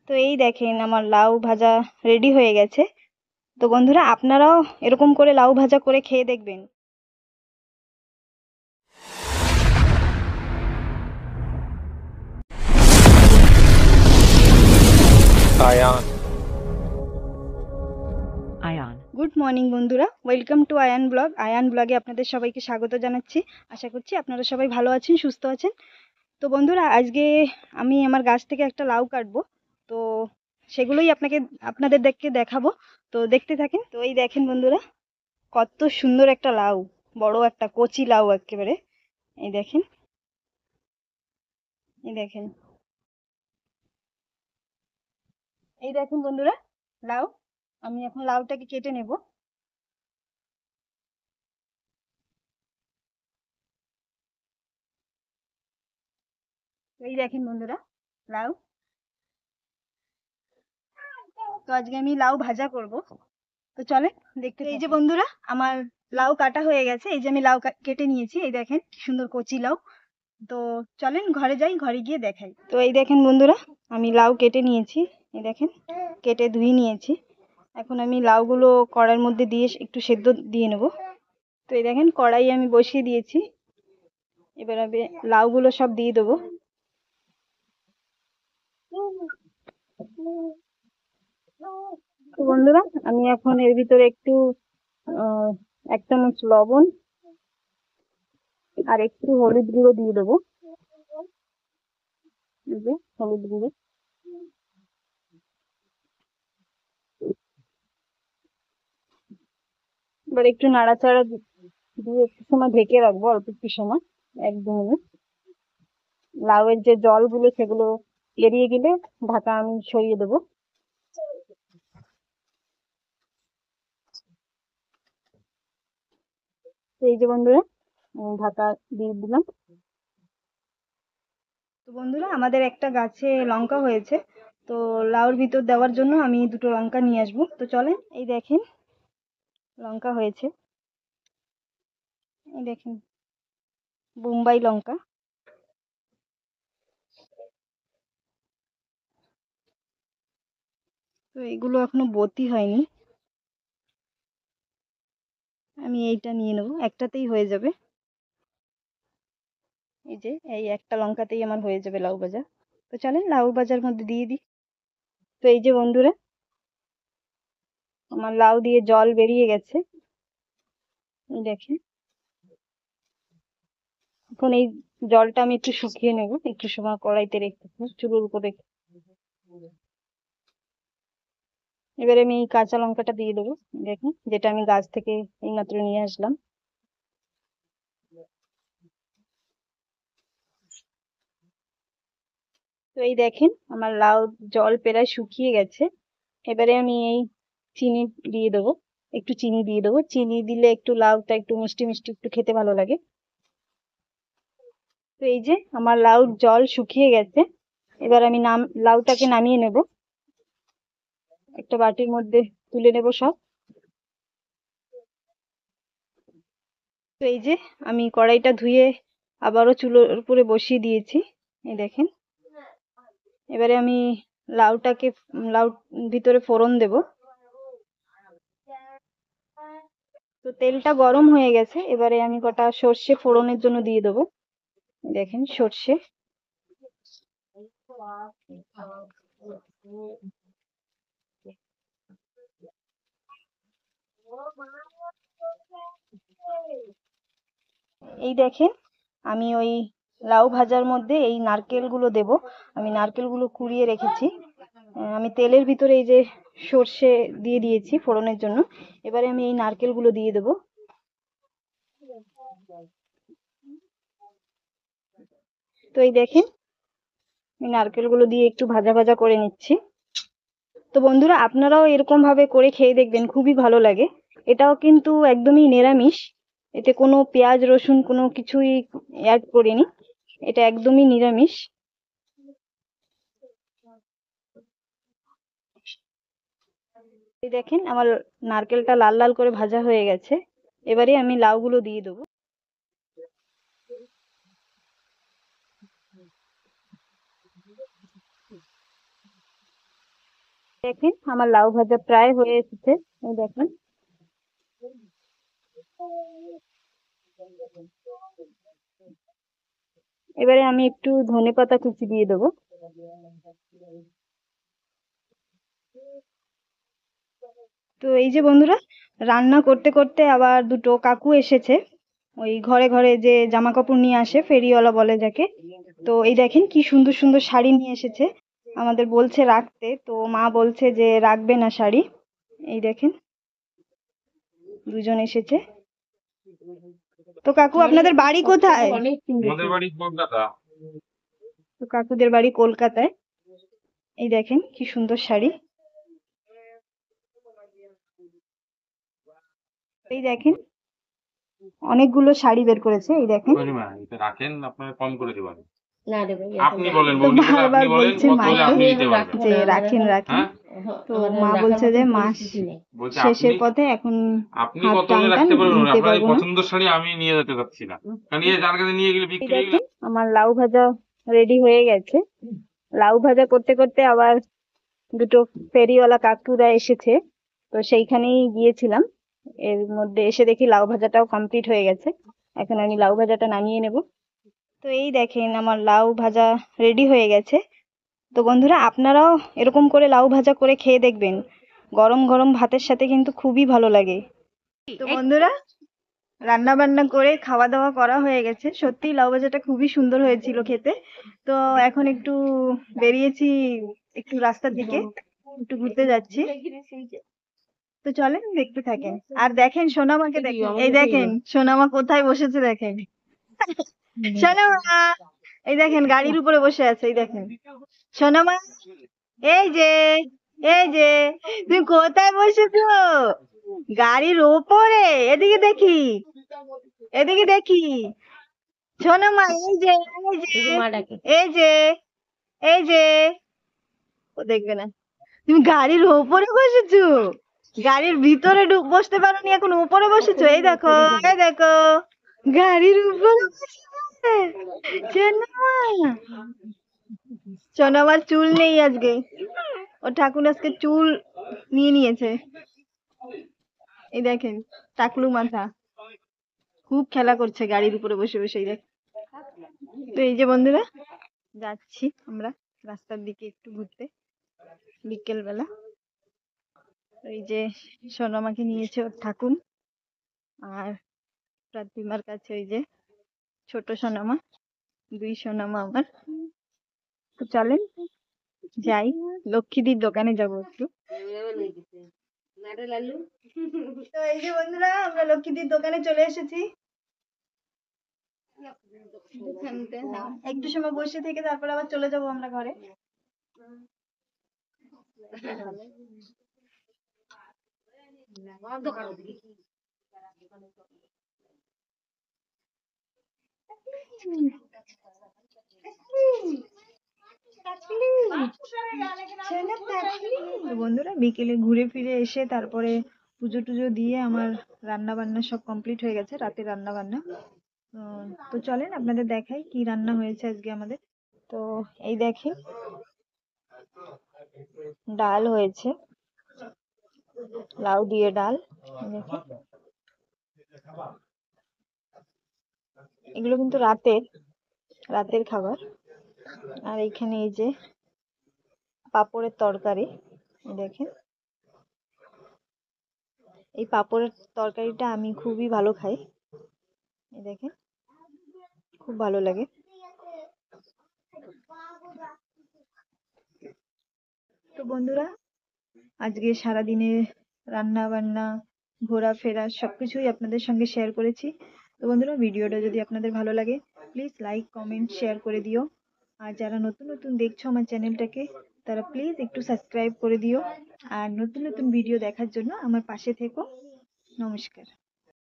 তো এই দেখেন আমার লাউ ভাজা রেডি হয়ে গেছে। তো বন্ধুরা আপনারাও এরকম করে লাউ ভাজা করে খেয়ে দেখবেন। আয়ান গুড মর্নিং বন্ধুরা, welcome to Ayaan blog. Ayaan ব্লগে আপনাদের সবাইকে স্বাগত জানাচ্ছি। আশা করছি আপনারা সবাই ভালো আছেন, সুস্থ আছেন। তো বন্ধুরা আজকে আমি আমার গাছ থেকে একটা লাউ কাটবো। তো সেগুলোই আপনাদেরকে দেখাবো। তো দেখতে থাকেন। তো এই দেখেন বন্ধুরা, কত সুন্দর একটা লাউ, বড় একটা কচি লাউ একেবারে। এই দেখেন, এই দেখেন, এই দেখেন বন্ধুরা লাউ। আমি এখন লাউটাকে কেটে নেব। এই দেখেন বন্ধুরা লাউ। তো আজকে আমি লাউ ভাজা করব। তো চলে দেখতে। এই যে বন্ধুরা আমার লাউ কাটা হয়ে গেছে। এই যে আমি লাউ কেটে নিয়েছি। এই দেখেন কি সুন্দর কচি লাউ। তো চলেন ঘরে যাই, ঘরে গিয়ে দেখাই। তো এই দেখেন বন্ধুরা আমি লাউ কেটে নিয়েছি। এই দেখেন কেটে ধুয়ে নিয়েছি। এখন আমি লাউগুলো কড়াইয়ের মধ্যে দিয়ে একটু সেদ্ধ দিয়ে নেব। তো এই দেখেন কড়াই আমি বসিয়ে দিয়েছি। এবার আমি লাউগুলো সব দিয়ে দেবো। তো বন্ধুরা আমি এখন এর ভিতরে একটু আহ 1 চামচ লবণ আর একটু হলুদ গুঁড়ো দিয়ে দেবো। এই যে হলুদ গুঁড়ো। এবার একটু নাড়াচাড়া দিয়ে একটু সময় ঢেকে রাখবো, অল্প একটু সময়, 1-2 মিনিট। লাউয়ের যে জলগুলো সেগুলো বেরিয়ে গেলে ঢাকা আমি সরিয়ে দেবো। তো এই যে বন্ধুরা ঢাকা দিয়ে দিলাম। তো বন্ধুরা আমাদের একটা গাছে লঙ্কা হয়েছে। তো লাউর ভিতর দেওয়ার জন্য আমি 2টো লঙ্কা নিয়ে আসবো। তো চলেন। এই দেখেন লঙ্কা হয়েছে। এই দেখেন বোম্বাই লঙ্কা। তো এগুলো এখনো বতি হয়নি। আমি এইটা নিয়ে নেবো, একটাতেই হয়ে যাবে। এই যে এই একটা লঙ্কাতেই আমার হয়ে যাবে লাউ ভাজা। তো চলেন লাউ ভাজার মধ্যে দিয়ে দিই। তো এই যে বন্ধুরা আমার লাউ দিয়ে জল বেরিয়ে গেছে। এই দেখেন এখন এই জলটা আমি একটু শুকিয়ে নেব, একটু সময় কড়াইতে রেখে চুলোর উপরে। এবারে আমি এই কাঁচা লঙ্কাটা দিয়ে দেবো। দেখুন যেটা আমি গাছ থেকে এইমাত্র নিয়ে আসলাম। তো এই দেখেন আমার লাউ জল প্রায় শুকিয়ে গেছে। এবারে আমি এই চিনি দিয়ে দেবো, একটু চিনি দিয়ে দেবো। চিনি দিলে একটু লাউটা একটু মিষ্টি মিষ্টি একটু খেতে ভালো লাগে। তো এই যে আমার লাউ জল শুকিয়ে গেছে। এবার আমি লাউটাকে নামিয়ে নেব, একটা বাটির মধ্যে তুলে নেব সব। তো এই যে আমি কড়াইটা ধুয়ে আবারও চুলোর উপরে বসিয়ে দিয়েছি। এই দেখেন এবারে আমি লাউটাকে লাউ ভিতরে ফোড়ন দেব। তো তেলটা গরম হয়ে গেছে। এবারে আমি কটা সর্ষে ফোড়নের জন্য দিয়ে দেবো। দেখেন সর্ষে। এই দেখেন আমি ওই লাউ ভাজার মধ্যে এই নারকেলগুলো দেব। আমি নারকেলগুলো কুড়িয়ে রেখেছি। আমি তেলের ভিতরে এই যে সর্ষে দিয়ে দিয়েছি ফোড়নের জন্য। এবারে আমি এই নারকেলগুলো দিয়ে দেব। তো এই দেখেন এই নারকেলগুলো দিয়ে একটু ভাজা ভাজা করে নিচ্ছি। তো বন্ধুরা আপনারাও এরকম ভাবে করে খেয়ে দেখবেন, খুবই ভালো লাগে। এটাও কিন্তু একদমই নিরামিষ। এতে কোনো পেঁয়াজ রসুন কোনো কিছুই অ্যাড করিনি। এটা একদমই নিরামিষ। এই দেখেন আমার নারকেলটা লাল লাল করে ভাজা হয়ে গেছে। এবারে আমি লাউগুলো দিয়ে দেবো। দেখেন আমার লাউ ভাজা প্রায় হয়ে এসেছে, এই দেখেন। এবারে আমি একটু ধনেপাতা কুচি দিয়ে দেবো। তো এই যে বন্ধুরা, রান্না করতে করতে আবার দুটো কাকু এসেছে, ওই ঘরে ঘরে যে জামা কাপড় নিয়ে আসে, ফেরিওয়ালা বলে যাকে। তো এই দেখেন কি সুন্দর সুন্দর শাড়ি নিয়ে এসেছে, আমাদের বলছে রাখতে, তো মা বলছে যে রাখবে না শাড়ি। এই দেখেন দুজন এসেছে। তো কাকু আপনাদের বাড়ি কোথায়? আমাদের বাড়ি কলকাতা। তো কাকুদের বাড়ি কলকাতায়। এই দেখেন কি সুন্দর শাড়ি। এই দেখেন অনেকগুলো শাড়ি বের করেছে, এই দেখেন। পূর্ণিমা, এটা রাখেন, আপনারা কম করে দিবেন। না রে ভাই, আপনি বলেন, তো বৌদি বলে বারবার আপনি বলেন, বলছে কত মা হলে আপনি দিতে পারবেন। যে রাখেন রাখেন। হ্যাঁ, তো মা বলছে যে মাস বলছে শেষের আপনি পথে এখন আপনি হাত কত হলে টান টান রাখতে পারবেন, নিতে আপনার এই পারবো না। পছন্দের শাড়ি আমি নিয়ে যেতে চাচ্ছি না, কারণ নিয়ে যার কাছে নিয়ে গেলে এই বিক্রি হয়ে গেলে। দেখেন আমার লাউ ভাজা রেডি হয়ে গেছে। লাউ ভাজা করতে করতে আবার দুটো ফেরিওয়ালা কাকুরা এসেছে, তো সেইখানেই গিয়েছিলাম। এর মধ্যে এসে দেখি লাউ ভাজাটাও কমপ্লিট হয়ে গেছে। এখন আমি লাউ ভাজাটা নামিয়ে নেব। তো এই দেখেন আমার লাউ ভাজা রেডি হয়ে গেছে। তো বন্ধুরা আপনারাও এরকম করে লাউ ভাজা করে খেয়ে দেখবেন, গরম গরম ভাতের সাথে কিন্তু খুবই ভালো লাগে। তো বন্ধুরা রান্না বান্না করে খাওয়া দাওয়া করা হয়ে গেছে, সত্যি লাউ ভাজাটা খুবই সুন্দর হয়েছিল খেতে। তো এখন একটু বেরিয়েছি, একটু রাস্তার দিকে একটু ঘুরতে যাচ্ছি। তো চলেন দেখতে থাকেন আর দেখেন সোনামাকে দেখেন, এই দেখেন সোনামা কোথায় বসেছে দেখেন। সোনামা, এই দেখেন গাড়ির উপরে বসে আছে, এই দেখেন সোনামা, এই যে এই যে তুমি কোথায় বসেছো? গাড়ির ওপরে, এদিকে দেখি, এদিকে দেখি। সোনামা এই যে এই যে মা ডাকে। এই যে এই যে, ও দেখবে না। তুমি গাড়ির ওপরে বসেছো, গাড়ির ভিতরে বসতে পারোনি, এখন উপরে বসেছো। এই দেখো এই দেখো গাড়ির উপরে বসেছে সোনামা। সোনামার চুল নেই আজকে, ও ঠাকুর আজকে চুল নিয়ে নিয়েছে। এই দেখেন টাকলু মাথা, খুব খেলা করছে গাড়ির উপরে বসে বসে। এই দেখ। তো এই যে বন্ধুরা যাচ্ছি আমরা রাস্তার দিকে একটু ঘুরতে বিকেল বেলা। এই যে সোনামাকে নিয়েছে ওর ঠাকুর, আর প্রতিমার কাছে ওই যে ছোট সোনামা, দুই সোনামা আমার। তো চলেন যাই, লক্ষ্মীদির দোকানে যাবো একটু। তো এই যে বন্ধুরা আমরা লক্ষ্মীদির দোকানে চলে এসেছি। একটু সময় বসে থেকে তারপর আবার চলে যাব আমরা ঘরে। তো বন্ধুরা বিকেলে ঘুরে ফিরে এসে তারপরে পুজো টুজো দিয়ে আমার রান্না বান্না সব কমপ্লিট হয়ে গেছে, রাতের রান্না বান্না। তো চলেন আপনাদের দেখাই কি রান্না হয়েছে আজকে আমাদের। তো এই দেখেন ডাল হয়েছে, লাউ দিয়ে ডাল। এই দেখেন এগুলো কিন্তু রাতের খাবার। আর এখানে এই যে পাঁপড়ের তরকারি, এই দেখেন এই পাঁপড়ের তরকারিটা আমি খুবই ভালো খাই, এই দেখেন খুব ভালো লাগে। তো বন্ধুরা আজকে সারাদিনে রান্না বান্না ঘোরাফেরা সবকিছুই আপনাদের সঙ্গে শেয়ার করেছি। তো বন্ধুরা ভিডিওটা যদি আপনাদের ভালো লাগে প্লিজ লাইক কমেন্ট শেয়ার করে দিও, আর যারা নতুন নতুন দেখছো আমার চ্যানেলটাকে তারা প্লিজ একটু সাবস্ক্রাইব করে দিও, আর নতুন নতুন ভিডিও দেখার জন্য আমার পাশে থেকো। নমস্কার।